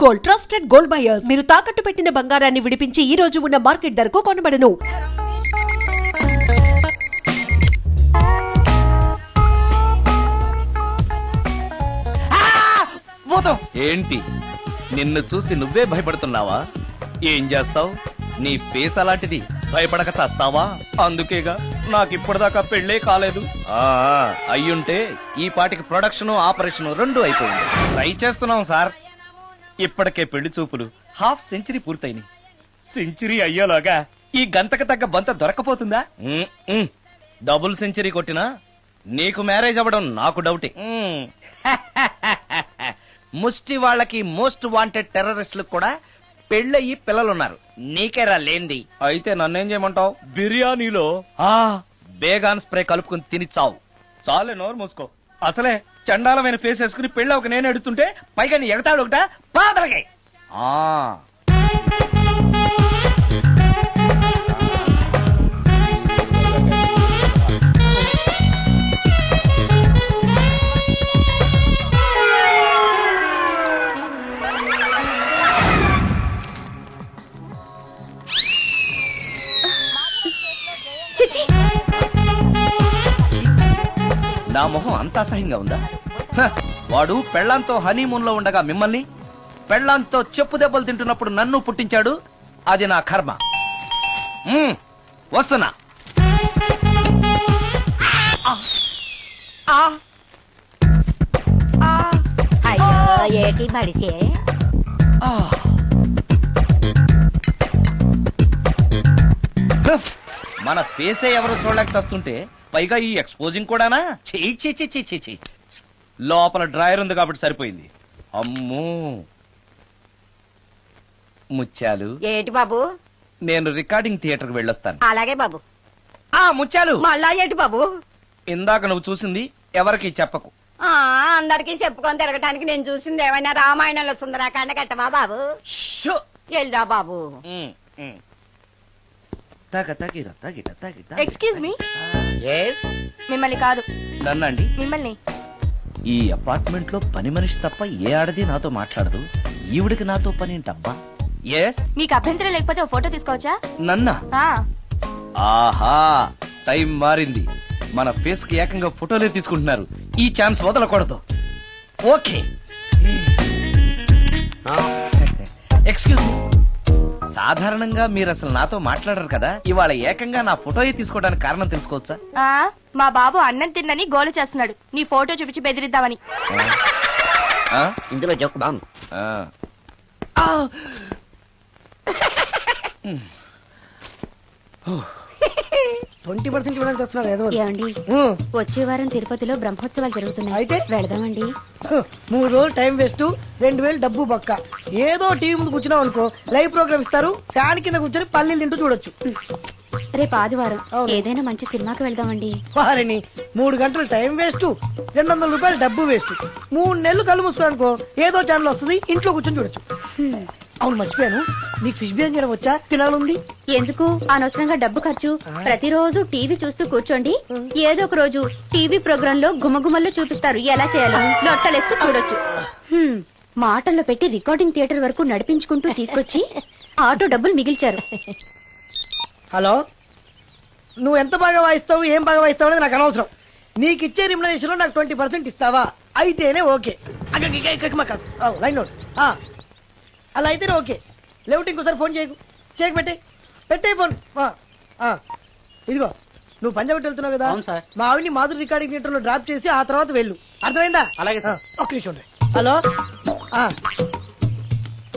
Gold, trusted gold buyers. మీరు తాకట్టు పెట్టిన బంగారాన్ని విడిపించి ఈ రోజు ఉన్న మార్కెట్ ధరకు కొనబడను. ఏంటి నిన్ను చూసి నువ్వే భయపడుతున్నావా? ఏం చేస్తావు? నీ ఫేస్ అలాంటిది, భయపడక చేస్తావా? అందుకేగా నాకిప్పటిదాకా పెళ్లే కాలేదు. అయ్యుంటే ఈ పాటికి ప్రొడక్షన్ ఆపరేషన్ రెండు అయిపోయింది. ట్రై చేస్తున్నాం సార్. ఇప్పటికే పెళ్లి చూపులు హాఫ్ సెంచరీ పూర్తయినాయి. సెంచరీ అయ్యేలాగా ఈ గంతకు తగ్గ బంత దొరకపోతుందా? డబుల్ సెంచరీ కొట్టినా నీకు మ్యారేజ్ అవ్వడం నాకు డౌటే. ముష్టి వాళ్ళకి మోస్ట్ వాంటెడ్ టెర్రరిస్టులకు కూడా పెళ్ళయి పిల్లలున్నారు. నీకేరా లేంది. అయితే నన్నేం చేయమంటావు? బిర్యానీలో బేగాన్ స్ప్రే కలుపుకుని తిని చావు. చాలే, నోరు మూసుకో. అసలే చండాలమైన ఫేస్ వేసుకుని పెళ్ళి ఒక నేను ఎడుతుంటే పైగా నీ ఎగతాడు ఒకట పాదలకే. నా మొహం అంత అసహ్యంగా ఉందా? వాడు పెళ్లాంతో హనీమూన్ లో ఉండగా మిమ్మల్ని, పెళ్లాంతో చెప్పు దెబ్బలు తింటున్నప్పుడు నన్ను పుట్టించాడు. అది నా కర్మ. వస్తున్నా. ఏటి మడిసే మన ఫేసే ఎవరు చూడలేక వస్తుంటే పైగా ఈ ఎక్స్పోజింగ్ కూడానా? చెయ్యి. లోపల డ్రాయర్ ఉంది కాబట్టి సరిపోయింది. అమ్మో ముత్యాలు. ఏటి బాబు? నేను రికార్డింగ్ థియేటర్ కి వెళ్ళొస్తాను. అలాగే బాబు. ముత్యాలు, మళ్ళా ఏటి బాబు? ఇందాక నువ్వు చూసింది ఎవరికి చెప్పకు. అందరికి చెప్పుకొని తిరగటానికి నేను చూసింది ఏమైనా రామాయణంలో సుందరాకాండ కట్టవా బాబు? ఎల్దా బాబు. Excuse me. మిమ్మల్ని కాదు. నన్నండి. మిమ్మల్ని. ఈ అపార్ట్మెంట్ లో పని మనిషి తప్ప ఏ ఆడది నాతో మాట్లాడదు. ఈవిడికి నాతో పని ఏంటబ్బా? మీకు అభ్యంతరం లేకపోతే ఓ ఫోటో తీసుకోవచ్చా? నన్నా? ఆహా, టైం మారింది. మన ఫేస్ కి ఏకంగా ఫోటోలే తీసుకుంటున్నారు. ఈ ఛాన్స్ వదలకూడదు. ఓకే. Excuse me. సాధారణంగా మీరు అసలు నాతో మాట్లాడరు కదా. ఇవాళ ఏకంగా నా ఫోటోయే తీసుకోవడానికి కారణం తెలుసుకోవచ్చా? మా బాబు అన్నం తిన్నని గోలు చేస్తున్నాడు. నీ ఫోటో చూపించి బెదిరిద్దామని. ఇందులో జోక్ బాగుంది. 20% ఇవ్వడానికి వస్తున్నారు ఏదో. ఏమండి, వచ్చే వారం తిరుపతిలో బ్రహ్మోత్సవాలు జరుగుతున్నాయి. అయితే వెళదామండి. 3 రోజులు టైం వేస్ట్, 2000 డబ్బు బొక్క. ఏదో టీవీ ముందు కూర్చున్నాం అనుకో, లైవ్ ప్రోగ్రామ్ ఇస్తారు. ఫ్యాన్ కింద కూర్చొని పల్లీలు తింటూ చూడొచ్చు. రేపు ఆదివారం ఏదైనా మంచి సినిమాకి వెళ్దామండి. వారిని 3 గంటలు టైం వేస్ట్, 200 రూపాయలు డబ్బు వేస్ట్. 3 నెలలు కళ్ళు మూసుకోనుకో, ఏదో ఛానల్ వస్తుంది, ఇంట్లో కూర్చొని చూడొచ్చు. అవును, మర్చిపోయాను, నీకు ఫిష్ బిర్యానీ చేయడం వచ్చా? తినాలుంది. ఎందుకు అనవసరంగా డబ్బు ఖర్చు? ప్రతిరోజు టీవీ చూస్తూ కూర్చోండి. ఏదో ఒక రోజు టీవీ ప్రోగ్రామ్ లో గుమ్మగుమ్మల్లో చూపిస్తారు ఎలా చేయాలో. లొట్టలేస్తూ చూడొచ్చు. మాటల్లో పెట్టి రికార్డింగ్ థియేటర్ వరకు నడిపించుకుంటూ తీసుకొచ్చి ఆటో డబ్బులు మిగిల్చారు. హలో, నువ్వు ఎంత బాగా వాయిస్తావు, ఏం బాగా వాయిస్తావు అనేది నాకు అనవసరం. నీకు ఇచ్చే రిమ్యునరేషన్ లో నాకు 20% ఇస్తావా? అయితేనే ఓకే. Line note. అలా అయితేనే ఓకే. లేవుటి ఇంకోసారి ఫోన్ చేయకు పెట్టే ఫోన్. ఇదిగో, నువ్వు పంజాబ్ వెళ్తున్నావు కదా, మా ఆవిడ్ని మాధురి రికార్డింగ్ థియేటర్ లో డ్రాప్ చేసి ఆ తర్వాత వెళ్ళు. అర్థమైందా? అలాగే. ఒక్క నిమిషం. హలో,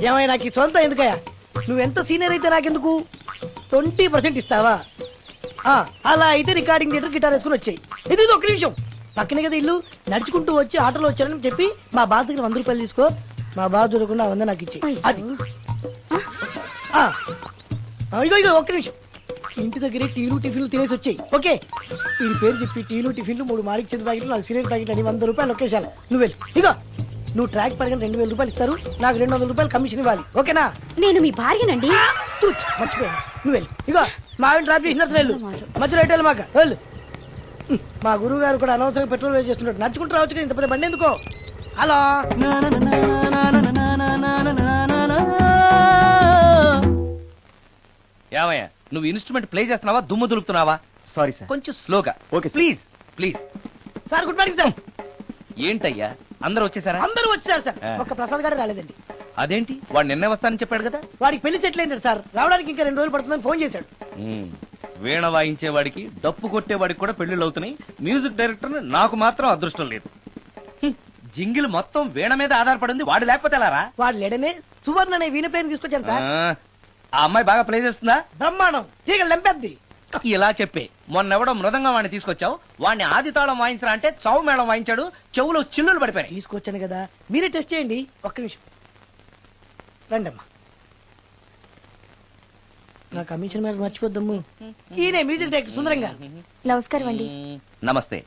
ఏమై నాకు ఈ సొంత ఎందుకయ్యా? నువ్వెంత సీనియర్ అయితే నాకెందుకు? 20% ఇస్తావా? అలా అయితే రికార్డింగ్ థియేటర్ గిటార్ వేసుకుని వచ్చాయి. ఇది ఒక్క నిమిషం. పక్కనే కదా ఇల్లు, నడుచుకుంటూ వచ్చి ఆటోలో వచ్చానని చెప్పి మా బాధ దగ్గర 100 రూపాయలు తీసుకో. మా బాధ దొరకకుండా 100 నాకు ఇచ్చి. అది ఇగో ఒక్క నిమిషం. ఇంటి దగ్గరే టీలు టిఫిన్లు తినేసి వచ్చాయి. ఓకే, వీడి పేరు చెప్పి టీలు టిఫిన్లు 3 మాలిక్ చెంది ప్యాకెట్లు, 4 సిగరెట్ ప్యాకెట్లు అని 100 రూపాయలు ఒకేసారి. నువ్వు వెళ్ళు. ఇగో, నువ్వు ట్రాక్ పడగానే 2000 రూపాయలు ఇస్తారు. నాకు 200 రూపాయలు కమిషన్ ఇవ్వాలి. ఓకేనా? నేను మీ భార్యనండి. మర్చిపోయాను. నువ్వు వెళ్ళు. ఇగో, మా ఆవిడ డ్రాప్ చేసినట్టు వెళ్ళు. మధ్యలో ఎటు మాకు వెళ్ళు. మా గురువు గారు కూడా అనవసరంగా పెట్రోల్ వేస్ట్ చేస్తున్నాడు. నడుచుకుంటూ రావచ్చు కదా, ఇంత పెద్ద బండి ఎందుకో. హలో, ఏమయ్యా నువ్వు ఇన్స్ట్రుమెంట్ ప్లే చేస్తున్నావా దుమ్ము దులుపుతున్నావా? Sorry sir. కొంచెం స్లోగా. Okay sir. Please please. Sir good morning sir. ఏంటయ్యా అందరూ వచ్చేసారా? అందరూ వచ్చారు సార్, ఆ. ఒక్క ప్రసాద్ గారు రాలేదండి. అదేంటి వాడు నిన్నే వస్తానని చెప్పాడు కదా. వాడికి పెళ్లి సెటిల్ అయింది సార్, రావడానికి ఇంకా 2 రోజులు పడుతుందని ఫోన్ చేశాడు. వీణ వాయించేవాడికి డప్పు కొట్టేవాడికి కూడా పెళ్లిళ్ళు అవుతున్నాయి. మ్యూజిక్ డైరెక్టర్ నాకు మాత్రం అదృష్టం లేదు. జింగిల్ మొత్తం వీణ మీద ఆధారపడింది, వాడు లేకపోతే ఎలారా? వాడు లేడనే సువర్ణ అనే వీణ ప్లేని తీసుకొచ్చాను సార్. ఆ అమ్మాయి బాగా ప్లే చేస్తుందా? బ్రహ్మాండం, తీగ లెంపెద్ది. ఇలా చెప్పే మొన్నెవడో మృదంగా వాడిని తీసుకొచ్చావు, వాడిని ఆది తాళం వాయించరా అంటే చావు మేళం వాయించాడు, చెవులో చిల్లులు పడిపోయాయి. తీసుకొచ్చాను కదా, మీరే టెస్ట్ చేయండి. ఒక్క నిమిషం రండమ్మా. నా కమిషన్ మీద మర్చిపోద్దమ్ము. ఈయనే మ్యూజిక్ డైరెక్టర్ సుందరం గారు. నమస్కారం అండి. నమస్తే.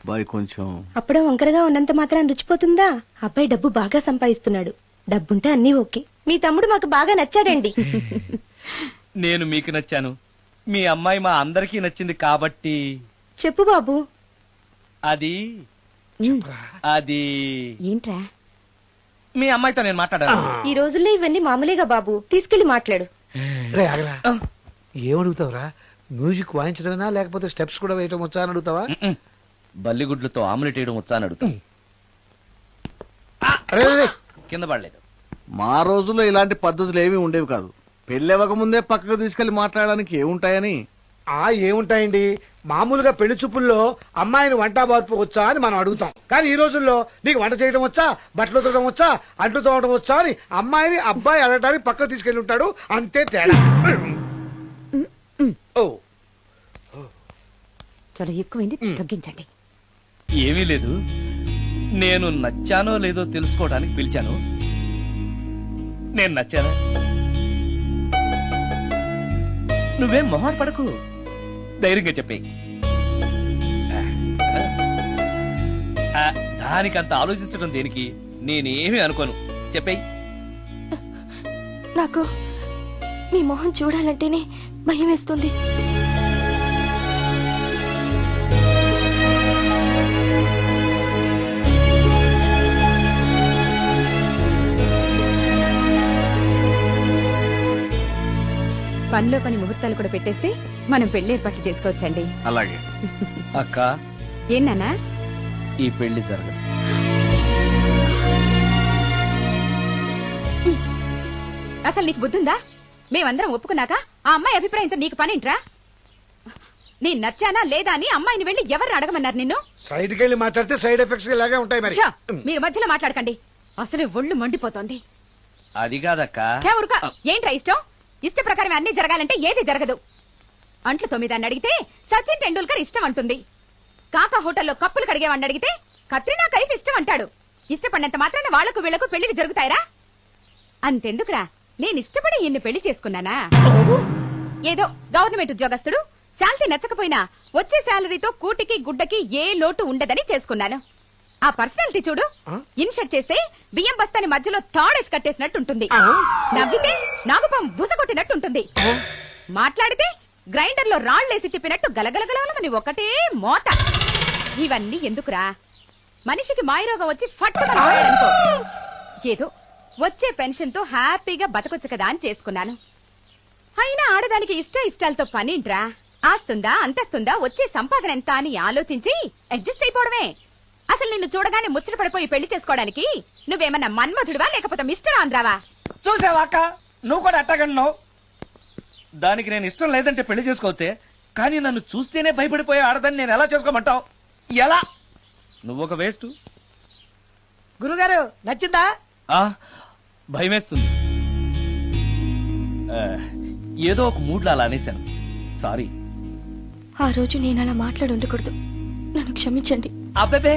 బాయ్ కొంచెం అప్పుడే వంకరగా ఉన్నంత మాత్రం రుచిపోతుందా? అబ్బాయి డబ్బు బాగా సంపాదిస్తున్నాడు, డబ్బుంటే అన్నీ ఓకే. మీ తమ్ముడు మాకు బాగా నచ్చాడండి. నేను మీకు నచ్చాను, మీ అమ్మాయి మా అందరికీ నచ్చింది కాబట్టి. చెప్పు బాబు. అది అది ఏంట్రా? మీ అమ్మాయితో నేను మాట్లాడాను. ఈ రోజుల్లో ఇవన్నీ మామూలుగా బాబు, తీసుకెళ్లి మాట్లాడు. ఏమడుగుతావురా? మ్యూజిక్ వాయించడమేనా లేకపోతే స్టెప్స్ కూడా వేయటం వచ్చా అని అడుగుతావా? బల్లిగుడ్లతో ఆమ్లెట్ వేయడం వచ్చా అని అడుగుతా. కింద పడలేదు. మా రోజుల్లో ఇలాంటి పద్ధతులు ఏమీ ఉండేవి కాదు. పెళ్ళవక ముందే పక్కకు తీసుకెళ్లి మాట్లాడడానికి ఏముంటాయని. ఏముంటాయండి, మామూలుగా పెళ్లి చూపుల్లో అమ్మాయిని వంట బార్పు వచ్చా అని మనం అడుగుతాం. కానీ ఈ రోజుల్లో నీకు వంట చేయడం వచ్చా, బట్టలు ఉతకడం వచ్చా, అంట్లు తోవడం వచ్చా అని అమ్మాయిని అబ్బాయి అడగడానికి పక్కకు తీసుకెళ్లి ఉంటాడు, అంతే తేడా. ఓ చాలా ఎక్కువైంది, తగ్గించండి. ఏమీ లేదు, నేను నచ్చానో లేదో తెలుసుకోవడానికి పిలిచాను. నేను నచ్చానా? నువ్వేం మొహం పడకు, ధైర్యంగా చెప్పే. దానికంత ఆలోచించడం దేనికి? నేనేమీ అనుకోను, చెప్పేయి. నాకు మీ మొహం చూడాలంటేనే భయం వేస్తుంది. పనిలో పని ముహూర్తాలు కూడా పెట్టేస్తే మనం పెళ్లి ఏర్పాట్లు చేసుకోవచ్చండి. అలాగే అక్క, ఏనానా ఈ పెళ్లి జరగదు. అసలు నీకు బుద్ధుందా? మేమందరం ఒప్పుకున్నాక ఆ అమ్మాయి అభిప్రాయంతో నీకు పనింట్రా? నేను నచ్చానా లేదా అని అమ్మాయిని వెళ్ళి ఎవరు అడగమన్నారు నిన్ను? సైడ్కి వెళ్ళి మాట్లాడితే సైడ్ ఎఫెక్ట్స్ ఇలాగే ఉంటాయి. మరి ఛ, మీరు మధ్యలో మాట్లాడకండి, అసలు ఒళ్ళు మండిపోతోంది. అది కాదక్క. ఛ, ఊరుకో. ఏంట్రా ఇష్టం? ఇష్ట ప్రకారం అన్ని జరగాలంటే ఏది జరగదు. అంట్లు 9 అని అడిగితే సచిన్ టెండూల్కర్ ఇష్టం అంటుంది. కాకా హోటల్లో కప్పులు కడిగేవాడిని అడిగితే కత్రినా కైఫ్ ఇష్టం అంటాడు. ఇష్టపడినంత మాత్రాన వాళ్లకు వీళ్లకు పెళ్లికి జరుగుతాయిరా? అంతెందుకురా, నేను ఇష్టపడి ఇన్ని పెళ్లి చేసుకున్నానా? ఏదో గవర్నమెంట్ ఉద్యోగస్తుడు, శాలరీ నచ్చకపోయినా వచ్చే శాలరీతో కూటికి గుడ్డకి ఏ లోటు ఉండదని చేసుకున్నాను. ఆ పర్సనాలిటీ చూడు, ఇన్షర్ట్ చేస్తే బియ్యం బస్తాని మధ్యలో తాడేసి కట్టేసినట్టుంటుంది. నవ్వితే నాగుపం బుసగొట్టినట్టుంటుంది. మాట్లాడితే గ్రైండర్ లో రాళ్లేసి తిప్పినట్టు గలగలగలమని ఒకటే మోత. ఇవన్నీ ఎందుకురా? మనిషికి మాయరోగం వచ్చి ఫట్టుమని పోయాడనుకో, ఏదో వచ్చే పెన్షన్ తో హ్యాపీగా బతకొచ్చు కదా అని చేసుకున్నాను. అయినా ఆడదానికి ఇష్టాలతో పనింట్రా? ఆస్తుందా, అంతస్తుందా, వచ్చే సంపాదన ఎంత అని ఆలోచించి అడ్జస్ట్ అయిపోవడమే. అసలు నిన్ను చూడగానే ముచ్చట పడిపోయి పెళ్లి చేసుకోవడానికి నువ్వేమన్నా మన్మధుడివా లేకపోతే మిస్టర్ ఆంధ్రావా? చూసావా అక్క, నువ్వు కూడా అట్టగన్నావు. దానికి నేను ఇష్టం లేదంటే పెళ్లి చేసుకోవచ్చే, కానీ నన్ను చూస్తేనే భయపడిపోయే ఆడదని నేను ఎలా చేసుకోమంటావు? ఎలా? నువ్వు ఒక వేస్ట్. గురుగారు నచ్చిందా? భయమేస్తుంది. ఏదో ఒక మూడ్లో అలా అనేశాను, సారీ. ఆ రోజు నేను అలా మాట్లాడి ఉండకూడదు, నన్ను క్షమించండి. అబ్బే,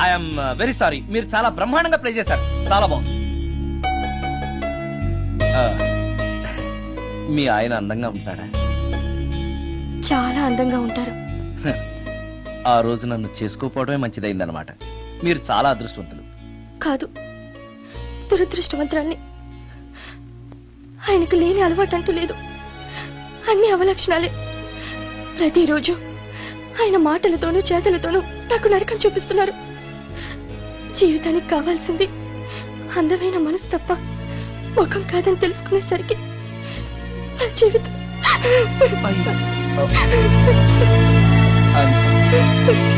ఐఎమ్ వెరీ సారీ. మీరు చాలా బ్రహ్మాండంగా ప్లే చేశారు, చాలా బాగుంది. మీ ఆయన అందంగా ఉంటాడా? చాలా అందంగా ఉంటారు. ఆ రోజు నన్ను చేసుకోపోవడమే మంచిదైందనమాట. మీరు చాలా అదృష్టవంతులు. కాదు, దురదృష్టవంతురాల్ని. ఆయనకు లేని అలవాటు అంటూ లేదు. అన్ని అవలక్షణాలే. ప్రతిరోజు ఆయన మాటలతోనూ చేతలతోనూ నాకు నరకం చూపిస్తున్నారు. జీవితానికి కావాల్సింది అందమైన మనసు తప్ప ముఖం కాదని తెలుసుకునేసరికి నా జీవితం I'm sorry.